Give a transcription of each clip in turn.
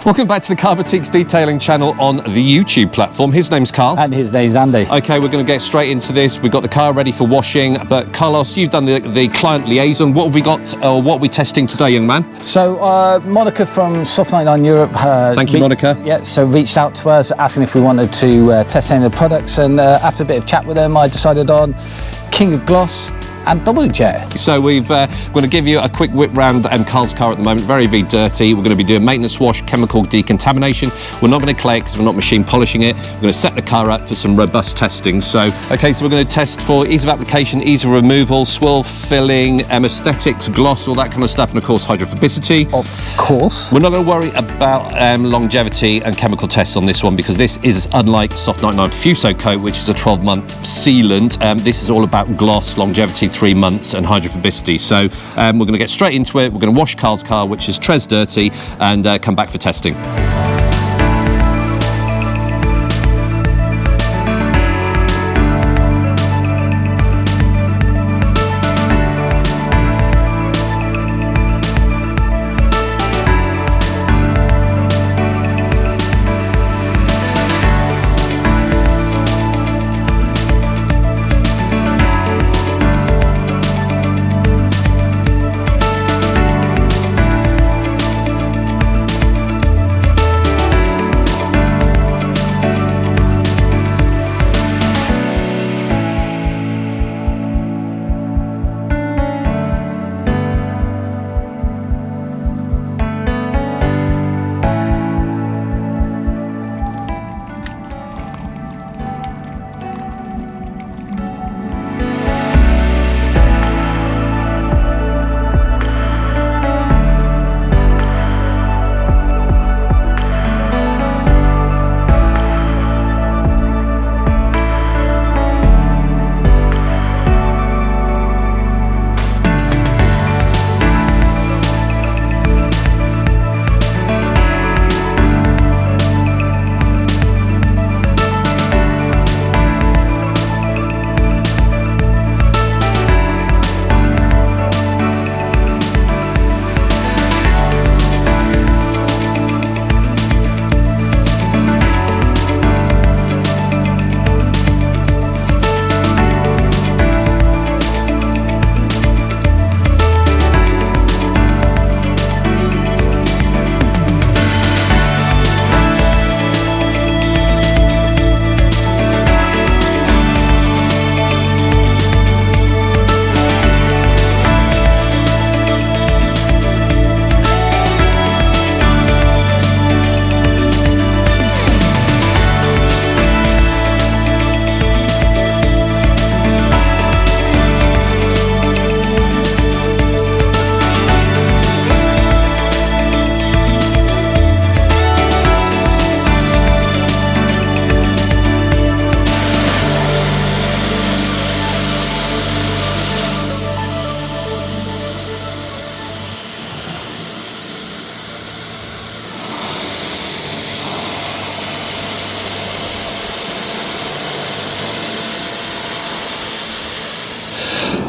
Welcome back to the Car Boutiques Detailing channel on the YouTube platform. His name's Carl. And his name's Andy. Okay, we're going to get straight into this. We've got the car ready for washing, but Carlos, you've done the client liaison. What have we got, or what are we testing today, young man? So, Monica from Soft99 Europe. Thank you, Monica. Yeah, so reached out to us asking if we wanted to test any of the products, and after a bit of chat with them, I decided on King of Gloss and WJet. So we're going to give you a quick whip round Carl's car at the moment, very dirty. We're going to be doing maintenance wash, chemical decontamination. We're not going to clay it because we're not machine polishing it. We're going to set the car up for some robust testing. So we're going to test for ease of application, ease of removal, swirl filling, aesthetics, gloss, all that kind of stuff, and of course hydrophobicity. Of course. We're not going to worry about longevity and chemical tests on this one because this is unlike Soft99 Fuso Coat, which is a 12-month sealant. This is all about gloss, longevity, 3 months, and hydrophobicity. So we're going to get straight into it. We're going to wash Carl's car, which is Trez dirty, and come back for testing.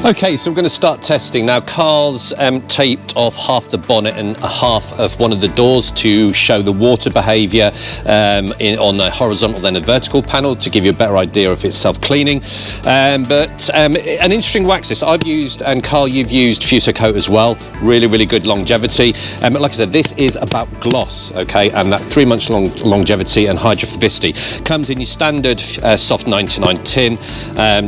Okay, so we're going to start testing. Now, Carl's taped off half the bonnet and half of one of the doors to show the water behaviour on a horizontal then a vertical panel to give you a better idea if it's self-cleaning. But an interesting wax this. I've used, and Carl, you've used Fuso Coat as well. Really good longevity. Like I said, this is about gloss, okay, and that 3 months longevity and hydrophobicity. Comes in your standard Soft99 tin.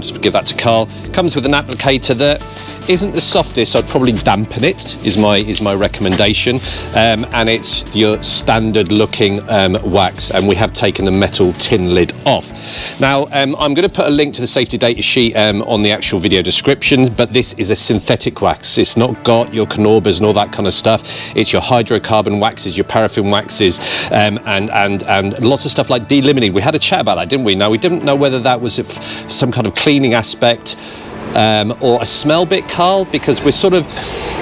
Just give that to Carl. Comes with an applicator that isn't the softest. I'd probably dampen it is my recommendation, and it's your standard looking wax, and we have taken the metal tin lid off. Now I'm going to put a link to the safety data sheet on the actual video description, but this is a synthetic wax. It's not got your Knorrbers and all that kind of stuff. It's your hydrocarbon waxes, your paraffin waxes, and lots of stuff like delimiting. We had a chat about that, didn't we? Now we didn't know whether that was some kind of cleaning aspect. or a smell bit, Carl? Because we're sort of,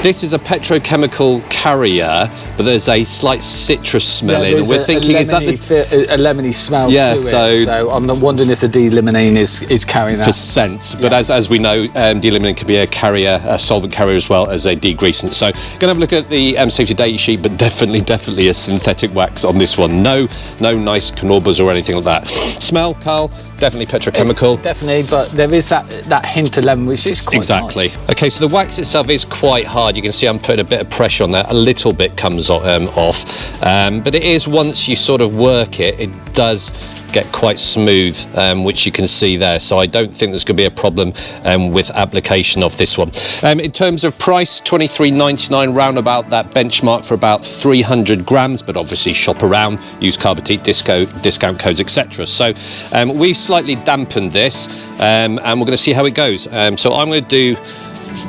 this is a petrochemical carrier, but there's a slight citrus smell in it. We're thinking, is that a lemony smell yeah, to so, it? So I'm wondering if the D-limonene is carrying that. For scent, but as we know, D-limonene can be a carrier, a solvent carrier as well as a degreasant. So going to have a look at the safety data sheet, but definitely a synthetic wax on this one. No nice knorbers or anything like that. Smell, Carl? Definitely petrochemical. Definitely, but there is that hint of lemon, which is quite nice. Okay, so the wax itself is quite hard. You can see I'm putting a bit of pressure on there. A little bit comes off, but it is, once you sort of work it, it does get quite smooth, which you can see there. So I don't think there's going to be a problem with application of this one. In terms of price, $23.99, round about that benchmark for about 300 grams, but obviously shop around, use Carbotite discount codes, etc. So we've slightly dampened this, and we're going to see how it goes. So I'm going to do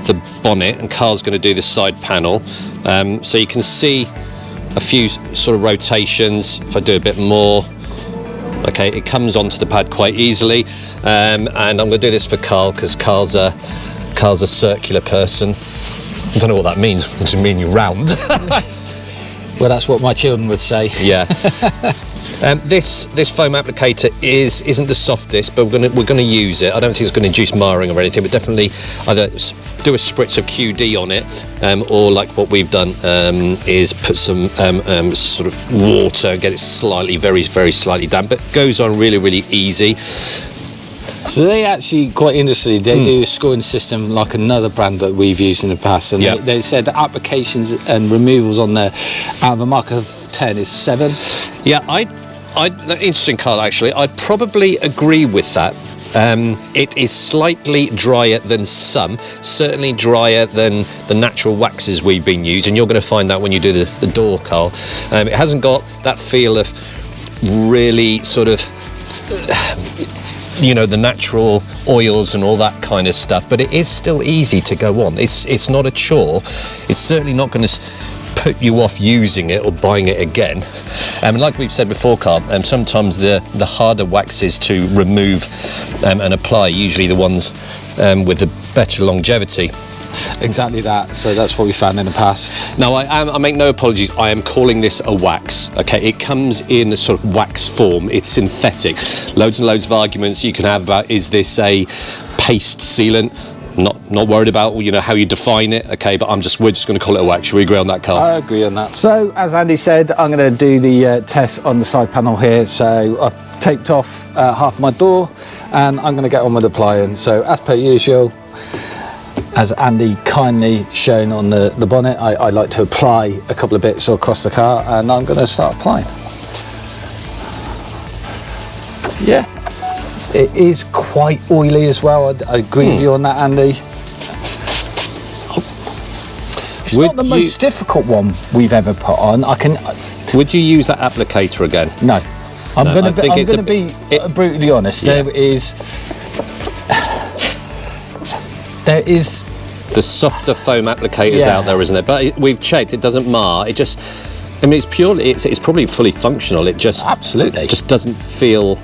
the bonnet, and Carl's going to do the side panel. So you can see a few sort of rotations. If I do a bit more, okay, it comes onto the pad quite easily, and I'm going to do this for Carl because Carl's a circular person. I don't know what that means. It doesn't mean you're round. Well, that's what my children would say. Yeah. This foam applicator isn't the softest, but we're going to use it. I don't think it's going to induce marring or anything, but definitely either do a spritz of QD on it, or like what we've done is put some sort of water and get it slightly, very slightly damp. But it goes on really easy. So they actually, quite interestingly, they do a scoring system like another brand that we've used in the past, and they said the applications and removals on there out of a mark of 10 is 7. Yeah, interesting, Carl, actually. I'd probably agree with that. It is slightly drier than some, certainly drier than the natural waxes we've been using. You're going to find that when you do the door, Carl. It hasn't got that feel of really sort of the natural oils and all that kind of stuff, but it is still easy to go on. It's not a chore. It's certainly not going to put you off using it or buying it again. And like we've said before, Carl, sometimes the harder waxes to remove and apply, usually the ones with the better longevity. Exactly that. So that's what we found in the past. Now, I make no apologies. I am calling this a wax. Okay, it comes in a sort of wax form. It's synthetic. Loads and loads of arguments you can have about, is this a paste sealant? Not worried about how you define it. Okay, but we're just going to call it a wax. Should we agree on that, Carl? I agree on that. So as Andy said, I'm going to do the test on the side panel here. So I've taped off half my door, and I'm going to get on with applying. So as per usual, as Andy kindly shown on the bonnet, I like to apply a couple of bits across the car, and I'm going to start applying. Yeah, it is quite oily as well. I agree with you on that, Andy. It's not the most difficult one we've ever put on. Would you use that applicator again? No. I'm going to be brutally honest. Yeah. There is the softer foam applicators out there, isn't there? But we've checked; it doesn't mar. It just, it's purely, it's probably fully functional. It just just doesn't feel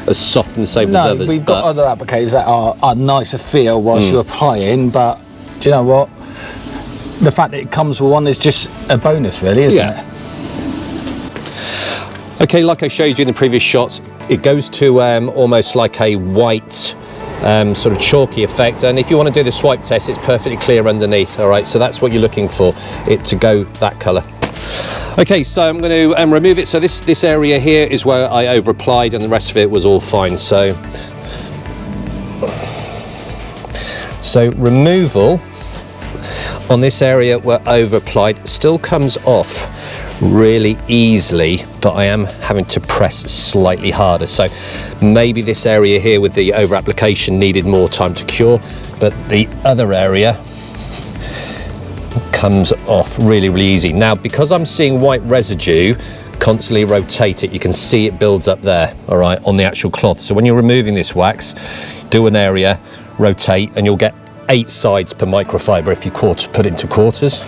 as soft and safe as others. We've got other applicators that are nicer feel whilst you're applying, but do you know what? The fact that it comes with one is just a bonus, really, isn't it? Okay, like I showed you in the previous shots, it goes to almost like a white sort of chalky effect, and if you want to do the swipe test, it's perfectly clear underneath. All right, so that's what you're looking for, it to go that colour. Okay, so I'm going to remove it. So this area here is where I over applied, and the rest of it was all fine. So removal on this area where over applied still comes off really easily, but I am having to press slightly harder. So maybe this area here with the over application needed more time to cure, but the other area comes off really easy. Now, because I'm seeing white residue, constantly rotate it. You can see it builds up there, all right, on the actual cloth. So when you're removing this wax, do an area, rotate, and you'll get 8 sides per microfiber if you put it into quarters.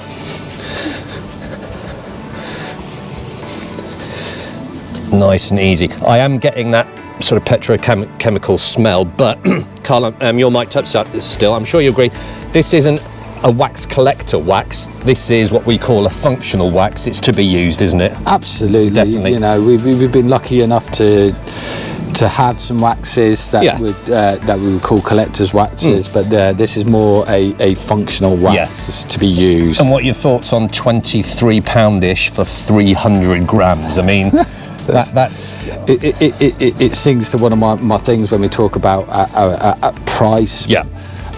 Nice and easy. I am getting that sort of petrochemical smell, but Carl, your mic'd up still. I'm sure you agree. This isn't a wax collector wax. This is what we call a functional wax. It's to be used, isn't it? Absolutely. Definitely. You know, we've been lucky enough to have some waxes that that we would call collector's waxes, but this is more a functional wax to be used. And what are your thoughts on £23-ish for 300 grams? I mean, that's it sings to one of my things when we talk about price. Yeah.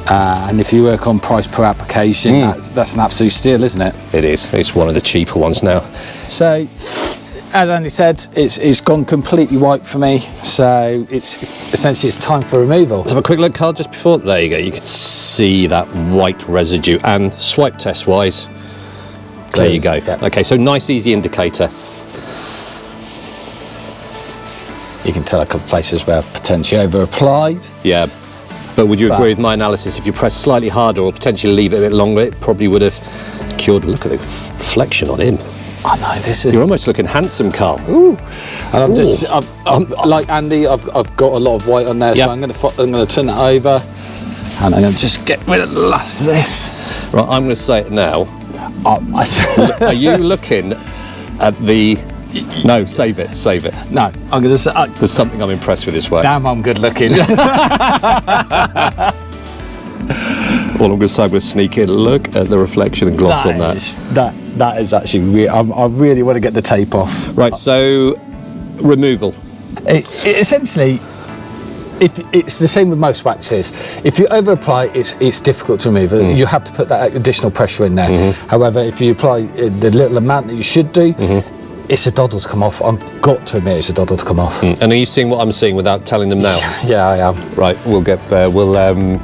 And if you work on price per application, that's an absolute steal, isn't it? It is. It's one of the cheaper ones now. So, as Andy said, it's gone completely white for me. So it's time for removal. Let's have a quick look, Carl, just before. There you go. You can see that white residue. And swipe test wise, there you go. Yeah. Okay, so nice, easy indicator. You can tell a couple of places where I've potentially over applied. Yeah. But would you agree with my analysis? If you press slightly harder or potentially leave it a bit longer, it probably would have cured. Look at the reflection on him. I know, this is... You're almost looking handsome, Carl. Ooh. And I'm like Andy, I've got a lot of white on there, so I'm going to turn it over, and I'm going to just get rid of the last of this. Right, I'm going to say it now. Are you looking at the... No, save it. No, I'm going to say... There's something I'm impressed with this wax. Damn, I'm good looking. All I'm going to say, I'm going to sneak in. Look at the reflection and gloss on that. That is actually I really want to get the tape off. Right, so removal. Essentially, if it's the same with most waxes. If you over apply, it's difficult to remove. You have to put that additional pressure in there. However, if you apply the little amount that you should do, it's a doddle to come off. I've got to admit, it's a doddle to come off. And are you seeing what I'm seeing without telling them now? Yeah, I am. Right, we'll get.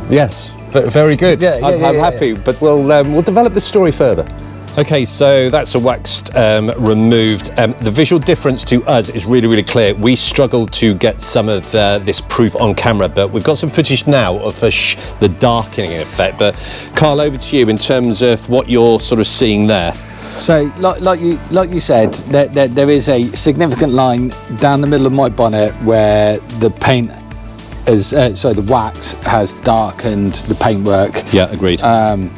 Yes, very good. I'm happy, but we'll develop this story further. Okay, so that's a waxed removed. The visual difference to us is really, really clear. We struggled to get some of this proof on camera, but we've got some footage now of the darkening effect. But Carl, over to you in terms of what you're sort of seeing there. So, like you said, there is a significant line down the middle of my bonnet where the paint the wax has darkened the paintwork. Yeah, agreed. I'm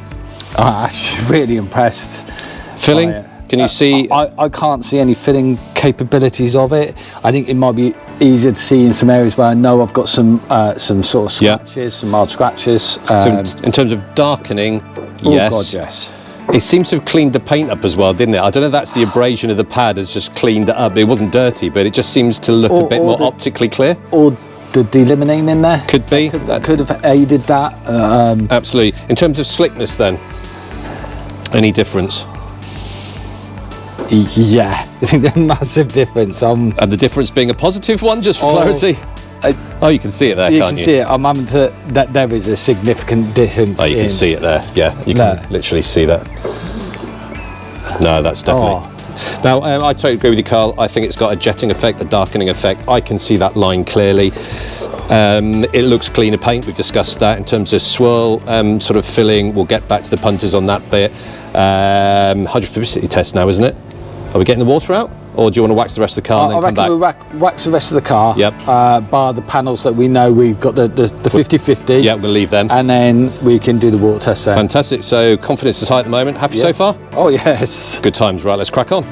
actually really impressed. Filling? Can you see? I can't see any filling capabilities of it. I think it might be easier to see in some areas where I know I've got some sort of scratches, some mild scratches. So in terms of darkening, yes. Oh God, yes. It seems to have cleaned the paint up as well, didn't it? I don't know if that's the abrasion of the pad has just cleaned it up. It wasn't dirty, but it just seems to look a bit more optically clear. Or the deliminating in there. Could be. That could have aided that. Absolutely. In terms of slickness then, any difference? Yeah, I think there's a massive difference. And the difference being a positive one, just for clarity? You can see it there, can't you? You can see it. I'm having to... That there is a significant difference. Oh, you can see it there. Yeah, you can literally see that. No, that's definitely... Now, I totally agree with you, Carl. I think it's got a jetting effect, a darkening effect. I can see that line clearly. It looks cleaner paint. We've discussed that. In terms of swirl sort of filling, we'll get back to the punters on that bit. Hydrophobicity test now, isn't it? Are we getting the water out? Or do you want to wax the rest of the car and then come back? I reckon we'll wax the rest of the car, Yep. Bar the panels that we know we've got the 50-50. Yeah, we'll leave them. And then we can do the water test then. Fantastic. So confidence is high at the moment. Happy so far? Oh, yes. Good times. Right, let's crack on.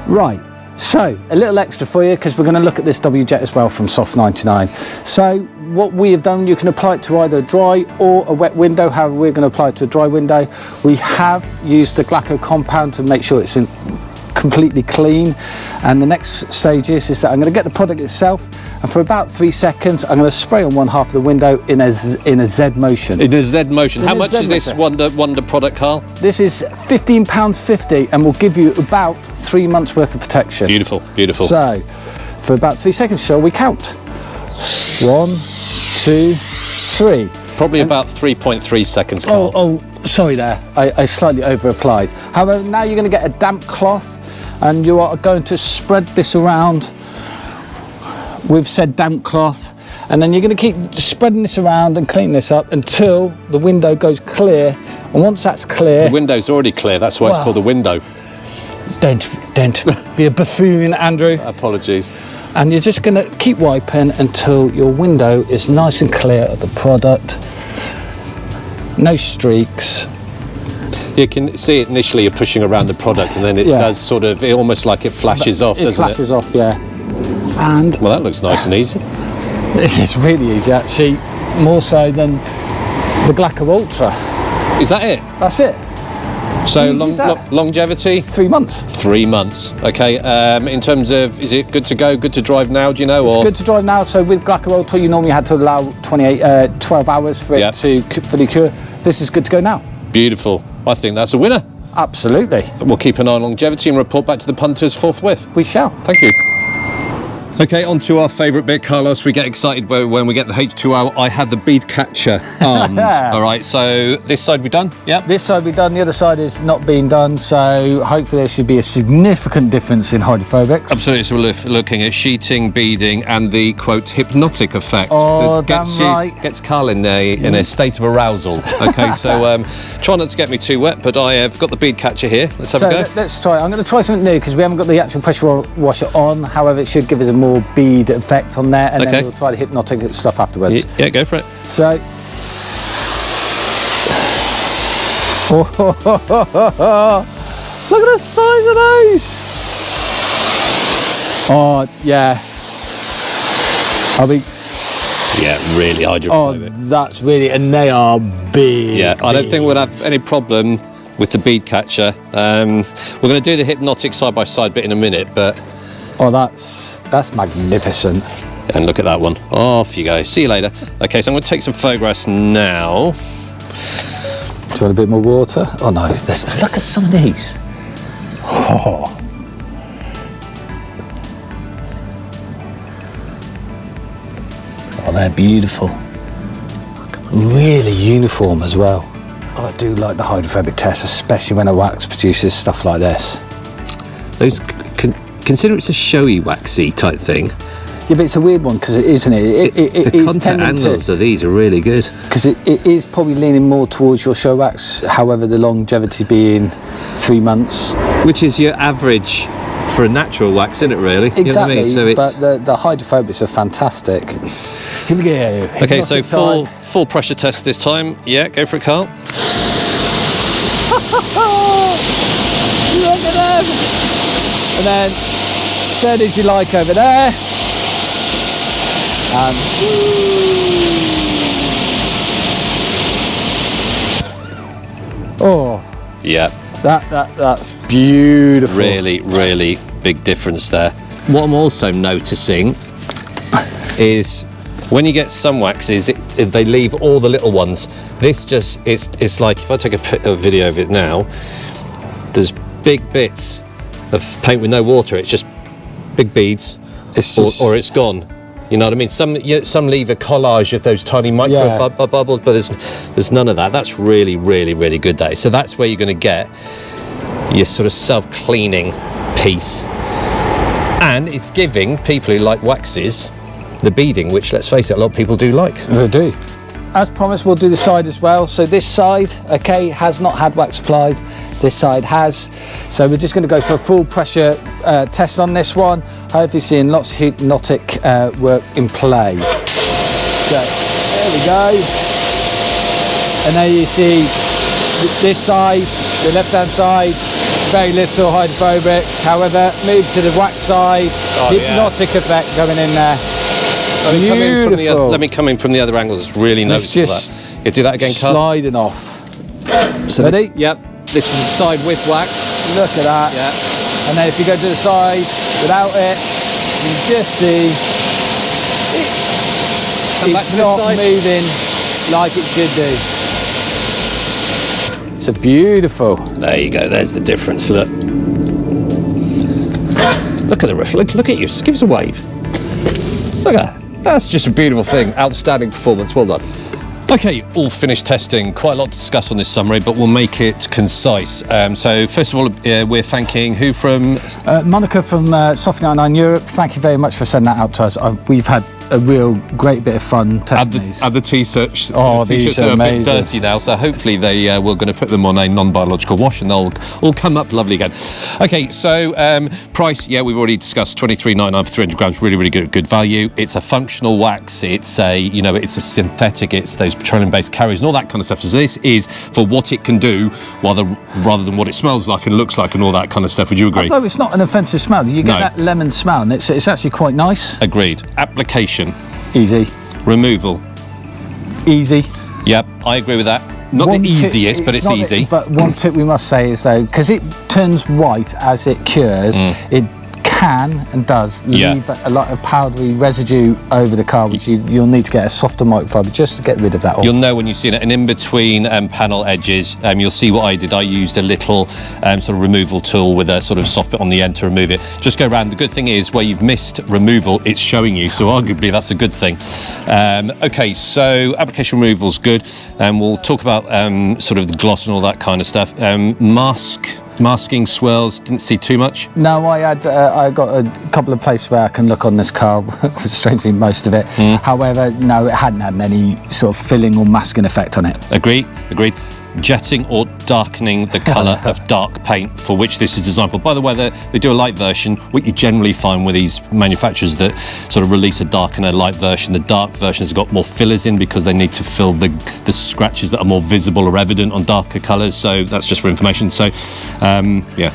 Right, So, a little extra for you, because we're going to look at this WJet as well from Soft99. So, what we have done, you can apply it to either a dry or a wet window. However, we're going to apply it to a dry window. We have used the Glacco compound to make sure it's completely clean. And the next stage is that I'm going to get the product itself, and for about 3 seconds, I'm going to spray on one half of the window in a Z motion. In a Z motion. How much is this Wonder product, Carl? This is £15.50 and will give you about 3 months worth of protection. Beautiful, beautiful. So, for about 3 seconds, shall we count? 1, 2, 3. Probably about 3.3 seconds, Carl. Oh, sorry there. I slightly over applied. However, now you're going to get a damp cloth, and you are going to spread this around with said damp cloth, and then you're going to keep spreading this around and cleaning this up until the window goes clear. And once that's clear, the window's already clear. That's why it's called a window. Don't be a buffoon, Andrew. Apologies. And you're just going to keep wiping until your window is nice and clear of the product. No streaks. You can see it initially, you're pushing around the product, and then it does sort of, it almost like it flashes off, doesn't it? It flashes off, yeah. And well, that looks nice and easy. It's really easy, actually, more so than the Glacco Ultra. Is that it? That's it. So longevity? 3 months. 3 months. Okay. In terms of, is it good to go, good to drive now? Do you know? It's good to drive now. So with Glacco Ultra, you normally had to allow 12 hours for it to fully cure. This is good to go now. Beautiful. I think that's a winner. Absolutely. We'll keep an eye on longevity and report back to the punters forthwith. We shall. Thank you. Okay, on to our favourite bit, Carlos. We get excited when we get the H2O. I have the bead catcher armed. All right, so this side we done? Yeah. This side we done. The other side is not being done. So hopefully there should be a significant difference in hydrophobics. Absolutely. So we're looking at sheeting, beading, and the quote hypnotic effect that gets Carl in a state of arousal. Okay, so try not to get me too wet, but I have got the bead catcher here. Let's have a go. Let's try. I'm going to try something new because we haven't got the actual pressure washer on. However, it should give us a more bead effect on there, and then we'll try the hypnotic stuff afterwards. Yeah, go for it. So, look at the size of those. Oh yeah, really hydrophobic. Oh, that's really, and they are big. Yeah, I don't think we'll have any problem with the bead catcher. We're going to do the hypnotic side by side bit in a minute, but oh, that's magnificent. And look at that one. Off you go. See you later. Okay, so I'm going to take some photographs now. Do you want a bit more water? Oh no, let's look at some of these. Oh. Oh, they're beautiful. Really uniform as well. Oh, I do like the hydrophobic test, especially when a wax produces stuff like this. Those, consider it's a showy waxy type thing. Yeah, but it's a weird one because it isn't it? The contact angles of these are really good. Because it is probably leaning more towards your show wax, however the longevity being 3 months. Which is your average for a natural wax, isn't it really? Exactly, you know what I mean? So it's... but the hydrophobics are fantastic. Here we go. Okay, so full pressure test this time. Yeah, go for it, Carl. Look at them! And then turn as you like over there. And oh yeah, that's beautiful. Really big difference there. What I'm also noticing is when you get some waxes, they leave all the little ones. This just it's like if I take a video of it now, there's big bits of paint with no water. It's just big beads, or it's gone. You know what I mean? Some leave a collage of those tiny micro bubbles, but there's none of that. That's really good day. So that's where you're going to get your sort of self-cleaning piece, and it's giving people who like waxes the beading, which let's face it, a lot of people do like. They do. As promised, we'll do the side as well. So this side, okay, has not had wax applied. This side has. So we're just going to go for a full pressure test on this one. Hopefully seeing lots of hypnotic work in play. So there we go. And there you see this side, the left hand side, very little hydrophobics. However, move to the wax side. Hypnotic effect going in there. Let me come in from the other angles. It's really noticeable that. Do that again, Carl. Sliding off. So ready? Yep. This is the side with wax. Look at that. Yeah. And then if you go to the side without it, you just see it's not moving like it should do. It's a beautiful. There you go. There's the difference. Look. Look at the riff. Look at you. Just give us a wave. Look at that. That's just a beautiful thing. Outstanding performance. Well done. Okay, all finished testing. Quite a lot to discuss on this summary, but we'll make it concise. So first of all, we're thanking who from? Monica from Soft99 Europe. Thank you very much for sending that out to us. We've had a real great bit of fun testing these. Add the t-shirts. Oh, these are amazing. A bit dirty now, so hopefully we're going to put them on a non-biological wash and they'll all come up lovely again. Okay, so price, yeah, we've already discussed $23.99 for 300 grams. Really, really good value. It's a functional wax. It's it's a synthetic. It's those petroleum-based carriers and all that kind of stuff. So this is for what it can do, rather than what it smells like and looks like and all that kind of stuff. Would you agree? Although it's not an offensive smell, you get that lemon smell, and it's actually quite nice. Agreed. Application. Easy. Removal. Easy. Yep, I agree with that. Not the easiest, but it's easy. But one tip we must say is though, because it turns white as it cures, it can and does leave a lot of powdery residue over the car, which you'll need to get a softer microfiber just to get rid of that oil. You'll know when you've seen it. And in between panel edges, you'll see what I did. I used a little sort of removal tool with a sort of soft bit on the end to remove it. Just go around. The good thing is where you've missed removal, it's showing you. So arguably that's a good thing. Okay, so application removal's good. And we'll talk about sort of the gloss and all that kind of stuff. Masking, swirls, didn't see too much. No, I got a couple of places where I can look on this car, strangely most of it. However, no, it hadn't had any sort of filling or masking effect on it. Agreed. Jetting or darkening the colour of dark paint, for which this is designed for. By the way, they do a light version. What you generally find with these manufacturers that sort of release a dark and a light version, the dark version has got more fillers in because they need to fill the scratches that are more visible or evident on darker colours. So that's just for information. So, yeah.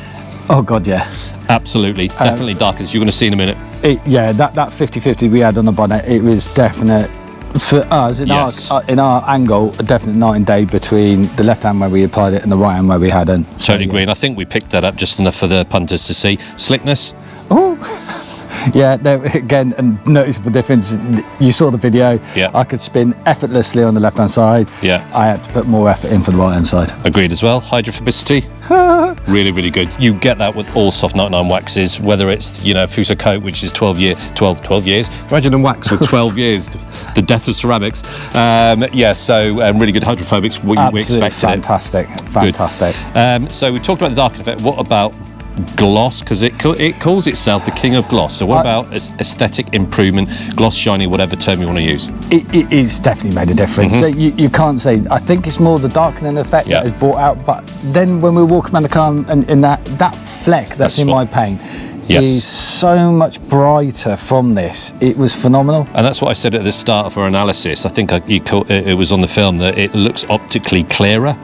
Oh God, yeah. Absolutely, definitely darker, as you're going to see in a minute. That 50-50 we had on the bonnet, it was definite. For us, in our angle, a definite night and day between the left hand where we applied it and the right hand where we hadn't. Totally agree, and I think we picked that up just enough for the punters to see. Slickness. Oh, yeah, there again, a noticeable difference. You saw the video. Yeah. I could spin effortlessly on the left hand side. Yeah. I had to put more effort in for the right hand side. Agreed as well. Hydrophobicity. Really, really good. You get that with all Soft99 waxes, whether it's, Fusa Coat, which is 12 years. Imagine a wax for 12 years, the death of ceramics. So really good hydrophobics, what we expected. Fantastic. So we talked about the darkening effect. What about gloss? Because it calls itself the King of Gloss. So what about aesthetic improvement, gloss, shiny, whatever term you want to use? It is definitely made a difference. So you can't say, I think it's more the darkening effect that is brought out, but then when we walk around the car and that fleck that's in my paint is so much brighter from this. It was phenomenal. And that's what I said at the start of our analysis. I think it was on the film that it looks optically clearer.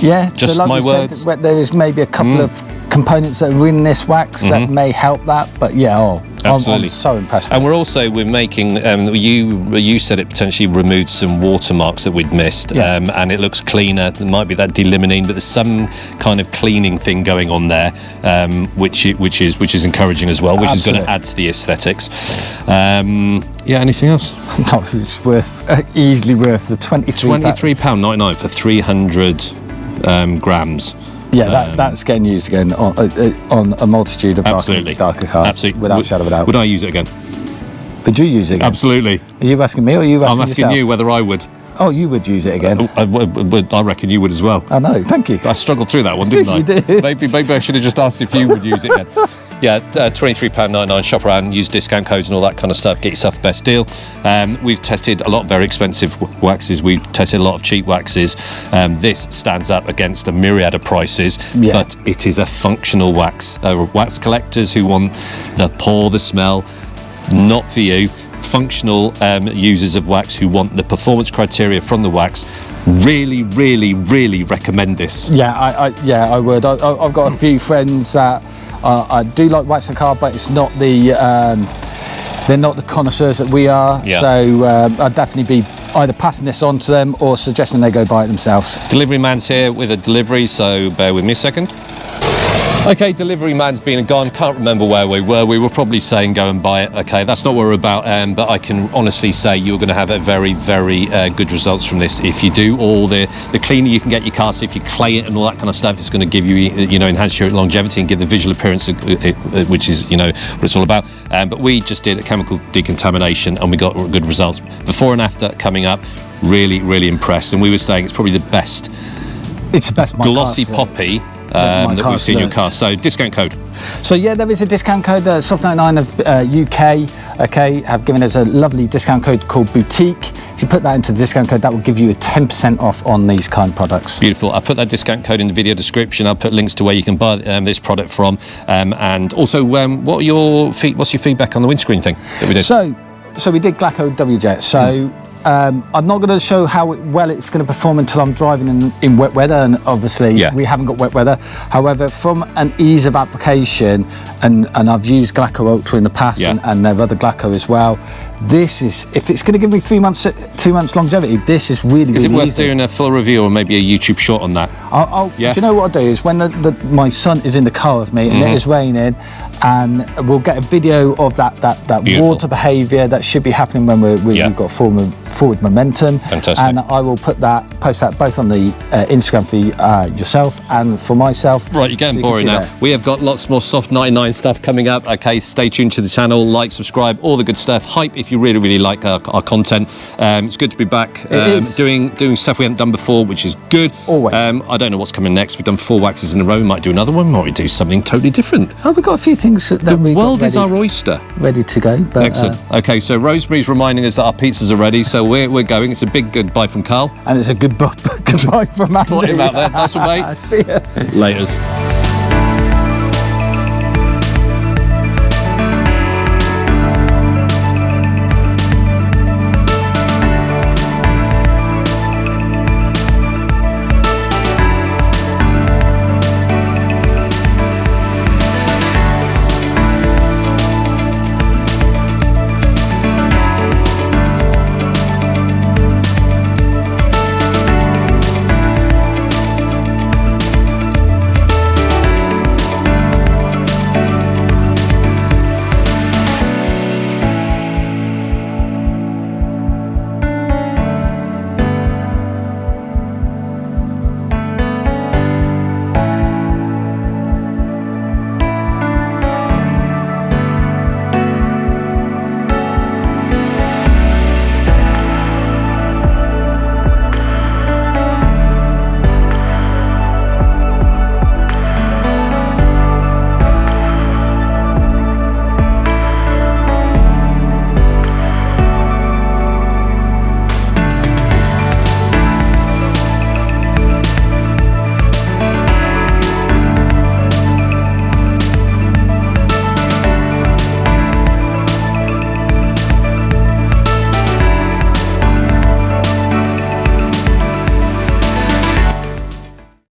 Yeah, just so like my words. Said, there is maybe a couple of components that are in this wax that may help that, but absolutely. I'm so impressed. And we're making. You said it potentially removed some watermarks that we'd missed, and it looks cleaner. There might be that delimonene, but there's some kind of cleaning thing going on there, which is encouraging as well, which is going to add to the aesthetics. Anything else? No, it's easily worth the £23.99 for 300 grams. Yeah, that's getting used again on a multitude of darker cars. Absolutely. Without a shadow of a doubt. Would I use it again? Would you use it again? Absolutely. Are you asking me or are you asking I'm asking yourself? you whether I would. Oh, you would use it again? I reckon you would as well. I know, thank you. I struggled through that one, didn't I? You did. Maybe I should have just asked if you would use it again. Yeah, £23.99, shop around, use discount codes and all that kind of stuff, get yourself the best deal. We've tested a lot of very expensive waxes, we've tested a lot of cheap waxes. This stands up against a myriad of prices, but it is a functional wax. Wax collectors who want the pour, the smell, not for you. Functional users of wax who want the performance criteria from the wax, Really, really, really recommend this. Yeah, I would. I've got a few friends that I do like waxing the car, but it's not the they're not the connoisseurs that we are. Yeah. So I'd definitely be either passing this on to them or suggesting they go buy it themselves. Delivery man's here with a delivery, so bear with me a second. Okay, delivery man's been and gone. Can't remember where we were. We were probably saying go and buy it. Okay, that's not what we're about. But I can honestly say you're going to have a very, very good results from this. If you do all the cleaner you can get your car, so if you clay it and all that kind of stuff, it's going to give you, you know, enhance your longevity and give the visual appearance, which is, you know, what it's all about. But we just did a chemical decontamination and we got good results. Before and after coming up, really, really impressed. And we were saying it's probably the best. It's the best glossy poppy that we've seen in your car. So discount code. So yeah, there is a discount code. Soft99 of UK, have given us a lovely discount code called Boutique. If you put that into the discount code, that will give you a 10% off on these kind of products. Beautiful. I'll put that discount code in the video description. I'll put links to where you can buy this product from. And also, what's your feedback on the windscreen thing that we did? So we did Glacco WJet. So I'm not going to show how well it's going to perform until I'm driving in wet weather, and obviously we haven't got wet weather. However, from an ease of application, and I've used Glacco Ultra in the past, and there are other Glacco as well. This is, if it's going to give me 2 months longevity, this is really, Is it really worth easy. doing a full review or maybe a YouTube short on that? Do you know what I'll do is when my son is in the car with me and it is raining, and we'll get a video of that water behaviour that should be happening when we've got forward momentum. Fantastic. And I will post that both on the Instagram for yourself and for myself. Right, you're getting boring now. That. We have got lots more Soft99 stuff coming up. Okay, stay tuned to the channel, like, subscribe, all the good stuff. Hype if you really, really like our content. It's good to be back doing stuff we haven't done before, which is good. Always. I don't know what's coming next. We've done 4 waxes in a row. We might do another one. Might we do something totally different? Oh, we've got a few things that the world is our oyster. Ready to go. But, excellent. Okay, so Rosemary's reminding us that our pizzas are ready, so we're going. It's a big goodbye from Carl. And it's a goodbye from Andy. Put him out there. Nice one, mate. See ya. Laters.